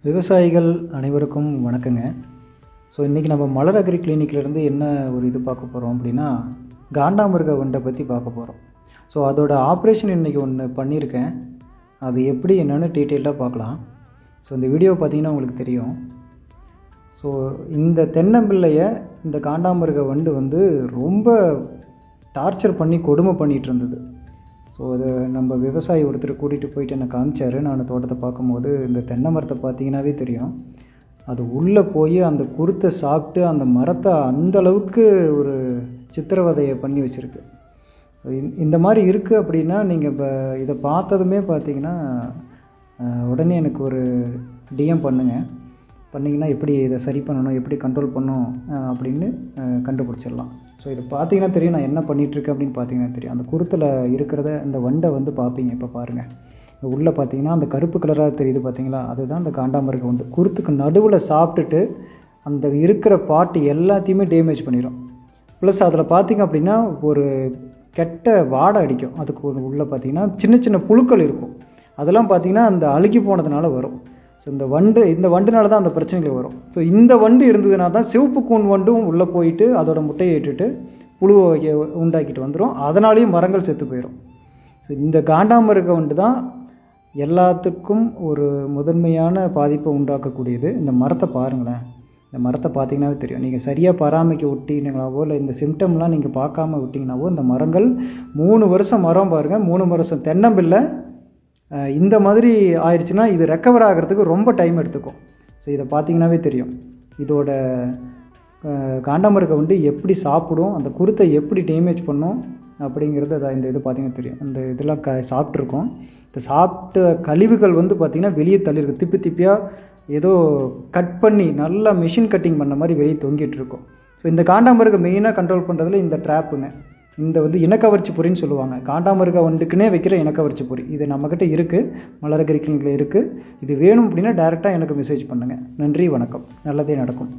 விவசாயிகள் அனைவருக்கும் வணக்கங்க. ஸோ இன்றைக்கி நம்ம மலர் அக்ரி கிளினிக்லேருந்து என்ன ஒரு இது பார்க்க போகிறோம் அப்படின்னா, காண்டாமிருக வண்டை பற்றி பார்க்க போகிறோம். ஸோ அதோட ஆப்ரேஷன் இன்றைக்கி ஒன்று பண்ணியிருக்கேன். அது எப்படி என்னென்னு டீட்டெயிலாக பார்க்கலாம். ஸோ இந்த வீடியோ பார்த்திங்கன்னா உங்களுக்கு தெரியும். ஸோ இந்த தென்னம்பிள்ளையை இந்த காண்டாமிருக வண்டு வந்து ரொம்ப டார்ச்சர் பண்ணி கொடுமை பண்ணிகிட்டு இருந்தது. ஸோ அது நம்ம விவசாயி ஒருத்தர் கூட்டிகிட்டு போயிட்டு என்னை காமிச்சார். நான் தோட்டத்தை பார்க்கும்போது இந்த தென்னை மரத்தை பார்த்தீங்கன்னாவே தெரியும், அது உள்ளே போய் அந்த குருத்தை சாப்பிட்டு அந்த மரத்தை அந்தளவுக்கு ஒரு சித்திரவதையை பண்ணி வச்சுருக்கு. இந்த மாதிரி இருக்குது அப்படின்னா நீங்கள் இப்போ இதை பார்த்ததுமே பார்த்தீங்கன்னா உடனே எனக்கு ஒரு டிஎம் பண்ணிங்கன்னா எப்படி இதை சரி பண்ணணும், எப்படி கண்ட்ரோல் பண்ணணும் அப்படின்னு கண்டுபிடிச்சிடலாம். ஸோ இதை பார்த்தீங்கன்னா தெரியும் நான் என்ன பண்ணிகிட்ருக்கேன் அப்படின்னு பார்த்தீங்கன்னா தெரியும். அந்த குருத்தில் இருக்கிறத இந்த வண்டை வந்து பார்ப்பீங்க. இப்போ பாருங்கள், உள்ளே பார்த்தீங்கன்னா அந்த கருப்பு கலராக தெரியுது பார்த்தீங்களா, அதுதான் அந்த காண்டாமிருக வண்டு. குருத்துக்கு நடுவில் சாப்பிட்டுட்டு அந்த இருக்கிற பாட்டு எல்லாத்தையுமே டேமேஜ் பண்ணிடும். ப்ளஸ் அதில் பார்த்திங்க அப்படின்னா ஒரு கெட்ட வாடை அடிக்கும். அதுக்கு ஒரு உள்ளே பார்த்திங்கன்னா சின்ன சின்ன புழுக்கள் இருக்கும். அதெல்லாம் பார்த்திங்கன்னா அந்த அழுகி போனதுனால வரும். ஸோ இந்த வண்டுனால தான் அந்த பிரச்சனைகள் வரும். ஸோ இந்த வண்டு இருந்ததுனா தான் சிவப்பு கூன் வண்டும் உள்ளே போயிட்டு அதோட முட்டையை இட்டுட்டு புழுவை உண்டாக்கிட்டு வந்துடும். அதனாலேயும் மரங்கள் செத்து போயிடும். ஸோ இந்த காண்டாமிருக வண்டு தான் எல்லாத்துக்கும் ஒரு முதன்மையான பாதிப்பை உண்டாக்கக்கூடியது. இந்த மரத்தை பாருங்களேன், இந்த மரத்தை பார்த்தீங்கன்னாவே தெரியும். நீங்கள் சரியாக பராமரிக்க விட்டீங்கனாவோ இல்லை இந்த சிம்டம்லாம் நீங்கள் பார்க்காம விட்டிங்கனாவோ இந்த மரங்கள் 3 வருஷம் மரம் பாருங்கள், 3 வருஷம் தென்னம்பிள்ளை இந்த மாதிரி ஆயிடுச்சுன்னா இது ரெக்கவர் ஆகிறதுக்கு ரொம்ப டைம் எடுத்துக்கும். ஸோ இதை பார்த்தீங்கன்னாவே தெரியும். இதோட காண்டாமிருக வண்டு எப்படி சாப்பிடும், அந்த குருத்தை எப்படி டேமேஜ் பண்ணும் அப்படிங்கிறது இந்த இது பார்த்திங்கன்னா தெரியும். அந்த இதெல்லாம் சாப்பிட்ருக்கோம். இந்த சாப்பிட்ட கழிவுகள் வந்து பார்த்திங்கன்னா வெளியே தள்ளியிருக்கு. திப்பியாக ஏதோ கட் பண்ணி நல்லா மிஷின் கட்டிங் பண்ண மாதிரி வெளியே தொங்கிட்டு இருக்கும். ஸோ இந்த காண்டாமிருக மெயினாக கண்ட்ரோல் பண்ணுறதுல இந்த ட்ராப்புங்க. இந்த வந்து இனக்கவர்ச்சி பொறின்னு சொல்லுவாங்க. காண்டாமிருக வண்டுக்குன்னே வைக்கிற இனக்கவர்ச்சி பொறி இது நம்மக்கிட்ட இருக்குது, மலர் அக்ரி கிளினிக்கில் இருக்குது. இது வேணும் அப்படின்னா டேரெக்டாக எனக்கு மெசேஜ் பண்ணுங்கள். நன்றி, வணக்கம். நல்லதே நடக்கும்.